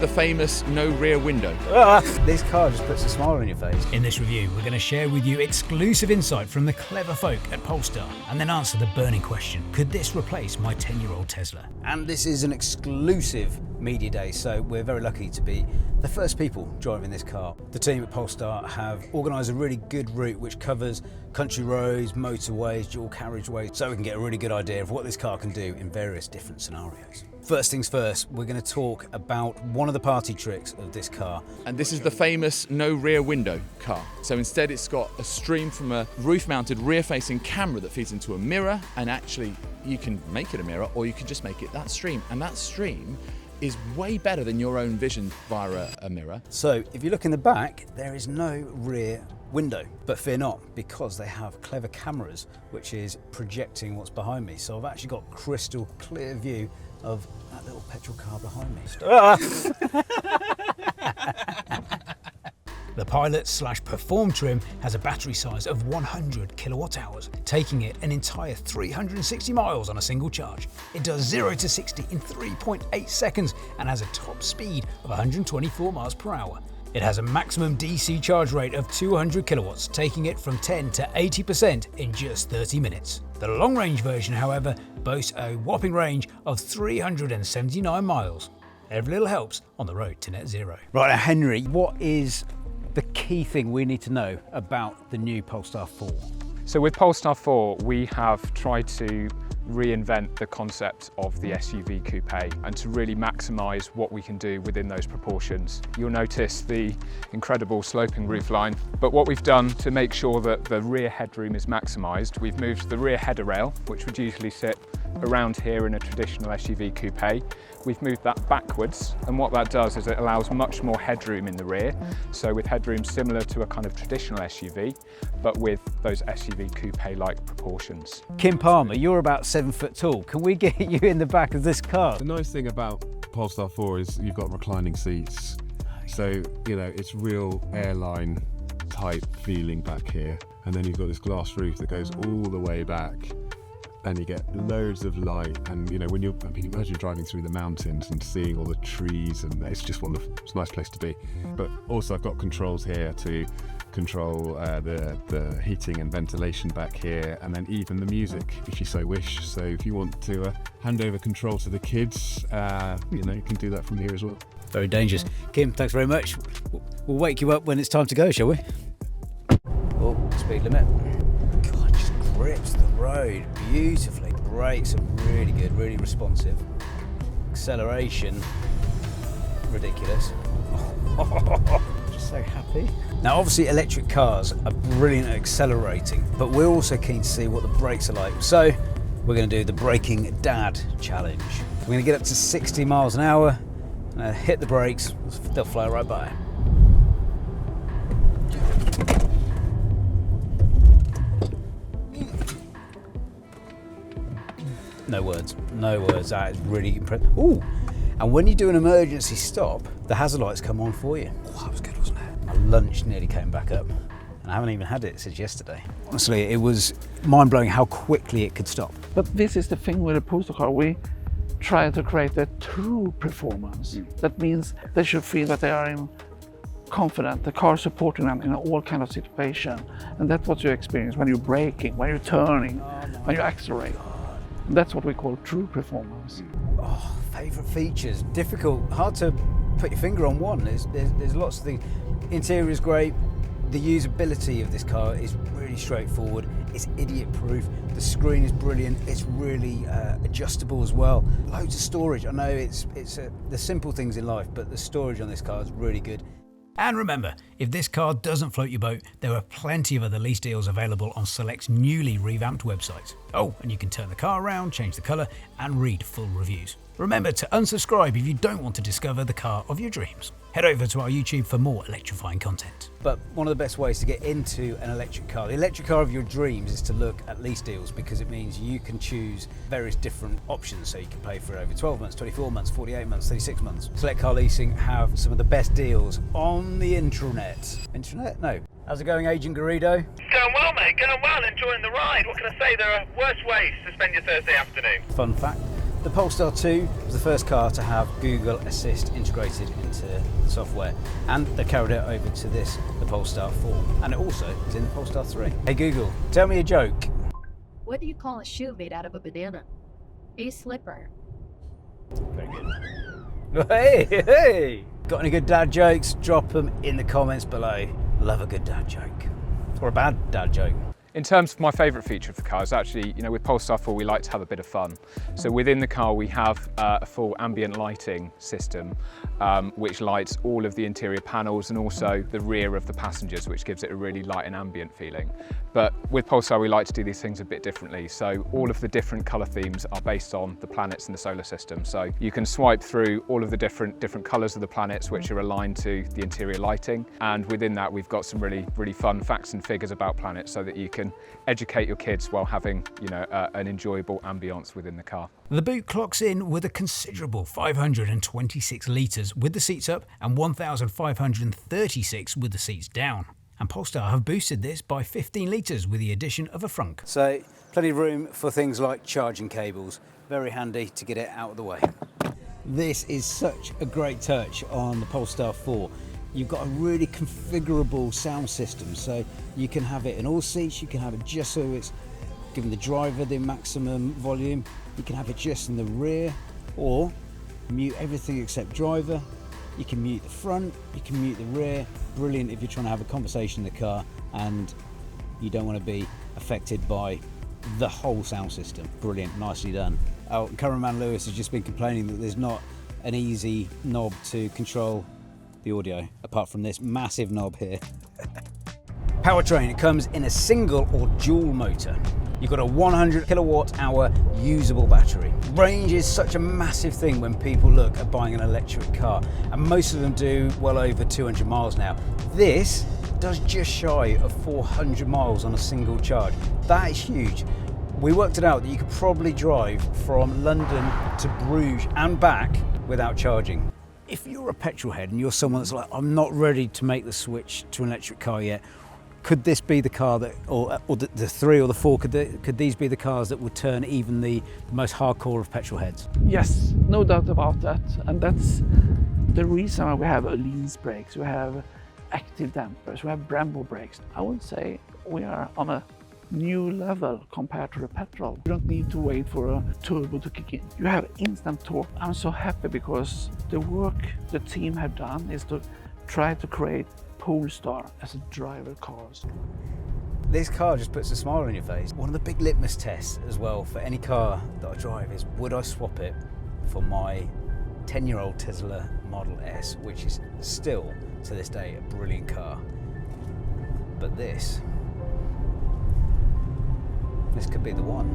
The famous no rear window. This car just puts a smile on your face. In this review, we're going to share with you exclusive insight from the clever folk at Polestar and then answer the burning question, could this replace my 10-year-old Tesla? And this is an exclusive media day, so we're very lucky to be the first people driving this car. The team at Polestar have organised a really good route which covers country roads, motorways, dual carriageways, so we can get a really good idea of what this car can do in various different scenarios. First things first, we're going to talk about one of the party tricks of this car. And this is the famous no rear window car. So instead it's got a stream from a roof-mounted rear-facing camera that feeds into a mirror, and actually you can make it a mirror or you can just make it that stream. And that stream is way better than your own vision via a mirror. So if you look in the back, there is no rear window, but fear not, because they have clever cameras which is projecting what's behind me. So I've actually got crystal clear view of that little petrol car behind me. The Pilot/Perform trim has a battery size of 100 kilowatt hours, taking it an entire 360 miles on a single charge. It does 0 to 60 in 3.8 seconds and has a top speed of 124 miles per hour. It has a maximum DC charge rate of 200 kilowatts, taking it from 10 to 80% in just 30 minutes. The long-range version, however, boasts a whopping range of 379 miles. Every little helps on the road to net zero. Right now, Henry, what is the key thing we need to know about the new Polestar 4? So with Polestar 4, we have tried to reinvent the concept of the SUV Coupe and to really maximise what we can do within those proportions. You'll notice the incredible sloping roofline, but what we've done to make sure that the rear headroom is maximised, we've moved the rear header rail, which would usually sit around here in a traditional SUV Coupe. We've moved that backwards, and what that does is it allows much more headroom in the rear, so with headroom similar to a kind of traditional SUV, but with those SUV Coupe-like proportions. Kim Palmer, you're about 7 foot tall. Can we get you in the back of this car? The nice thing about Polestar 4 is you've got reclining seats, so you know it's real airline type feeling back here, and then you've got this glass roof that goes all the way back, and you get loads of light. And you know, when imagine driving through the mountains and seeing all the trees, and it's just wonderful. It's a nice place to be. But also I've got controls here to control the heating and ventilation back here, and then even the music if you so wish. So if you want to hand over control to the kids, you know, you can do that from here as well. Very dangerous. Kim, thanks very much. We'll wake you up when it's time to go, shall we? Oh, speed limit. God, just grips the road beautifully. Brakes are really good, really responsive. Acceleration, ridiculous. Just so happy. Now obviously electric cars are brilliant at accelerating, but we're also keen to see what the brakes are like. So we're going to do the braking dad challenge. We're going to get up to 60 miles an hour, hit the brakes, they'll fly right by. No words, that is really impressive. Ooh, and when you do an emergency stop, the hazard lights come on for you. Oh, that was good, wasn't it? My lunch nearly came back up, and I haven't even had it since yesterday. Honestly, it was mind-blowing how quickly it could stop. But this is the thing with a Polestar car. We try to create a true performance. That means they should feel that they are confident, the car supporting them in all kind of situation. And that's what you experience when you're braking, when you're turning, when you accelerate. And that's what we call true performance. Oh, favourite features. Difficult, hard to put your finger on one. There's lots of things. Interior is great. The usability of this car is really straightforward. It's idiot-proof. The screen is brilliant. It's really adjustable as well. Loads of storage. I know it's the simple things in life, but the storage on this car is really good. And remember, if this car doesn't float your boat, there are plenty of other lease deals available on select newly revamped websites. Oh, and you can turn the car around, change the colour, and read full reviews. Remember to unsubscribe if you don't want to discover the car of your dreams. Head over to our YouTube for more electrifying content. But one of the best ways to get into an electric car, the electric car of your dreams, is to look at lease deals, because it means you can choose various different options. So you can pay for it over 12 months, 24 months, 48 months, 36 months. Select Car Leasing have some of the best deals on the intranet. Intranet? No. How's it going, Agent Garrido? Going well, mate. Going well. Enjoying the ride. What can I say? There are worse ways to spend your Thursday afternoon. Fun fact, The Polestar 2 was the first car to have Google Assist integrated into the software, and they carried it over to this, the Polestar 4, and it also is in the Polestar 3. Hey Google, tell me a joke. What do you call a shoe made out of a banana? A slipper. Very good. Hey! Got any good dad jokes? Drop them in the comments below. Love a good dad joke. Or a bad dad joke. In terms of my favourite feature of the car is actually, with Polestar 4 we like to have a bit of fun. So within the car we have a full ambient lighting system which lights all of the interior panels and also the rear of the passengers, which gives it a really light and ambient feeling. But with Polestar we like to do these things a bit differently. So all of the different colour themes are based on the planets in the solar system. So you can swipe through all of the different colours of the planets which are aligned to the interior lighting, and within that we've got some really fun facts and figures about planets so that you can educate your kids while having an enjoyable ambience within the car. The boot clocks in with a considerable 526 litres with the seats up and 1,536 with the seats down. And Polestar have boosted this by 15 litres with the addition of a frunk. So plenty of room for things like charging cables. Very handy to get it out of the way. This is such a great touch on the Polestar 4. You've got a really configurable sound system, so you can have it in all seats, you can have it just so it's giving the driver the maximum volume, you can have it just in the rear, or mute everything except driver. You can mute the front, you can mute the rear. Brilliant if you're trying to have a conversation in the car and you don't want to be affected by the whole sound system. Brilliant, nicely done. Oh, cameraman Lewis has just been complaining that there's not an easy knob to control the audio, apart from this massive knob here. Powertrain, it comes in a single or dual motor. You've got a 100 kilowatt hour usable battery. Range is such a massive thing when people look at buying an electric car, and most of them do well over 200 miles now. This does just shy of 400 miles on a single charge. That is huge. We worked it out that you could probably drive from London to Bruges and back without charging. If you're a petrol head and you're someone that's like, I'm not ready to make the switch to an electric car yet, could this be the car that, or the 3 or the 4, could these be the cars that would turn even the most hardcore of petrol heads? Yes, no doubt about that. And that's the reason why we have lean brakes, we have active dampers, we have Brembo brakes. I would say we are on a new level compared to the petrol. You don't need to wait for a turbo to kick in. You have instant torque. I'm so happy because the work the team have done is to try to create Polestar as a driver car. This car just puts a smile on your face. One of the big litmus tests as well for any car that I drive is, would I swap it for my 10-year-old Tesla Model S, which is still to this day a brilliant car. But this could be the one.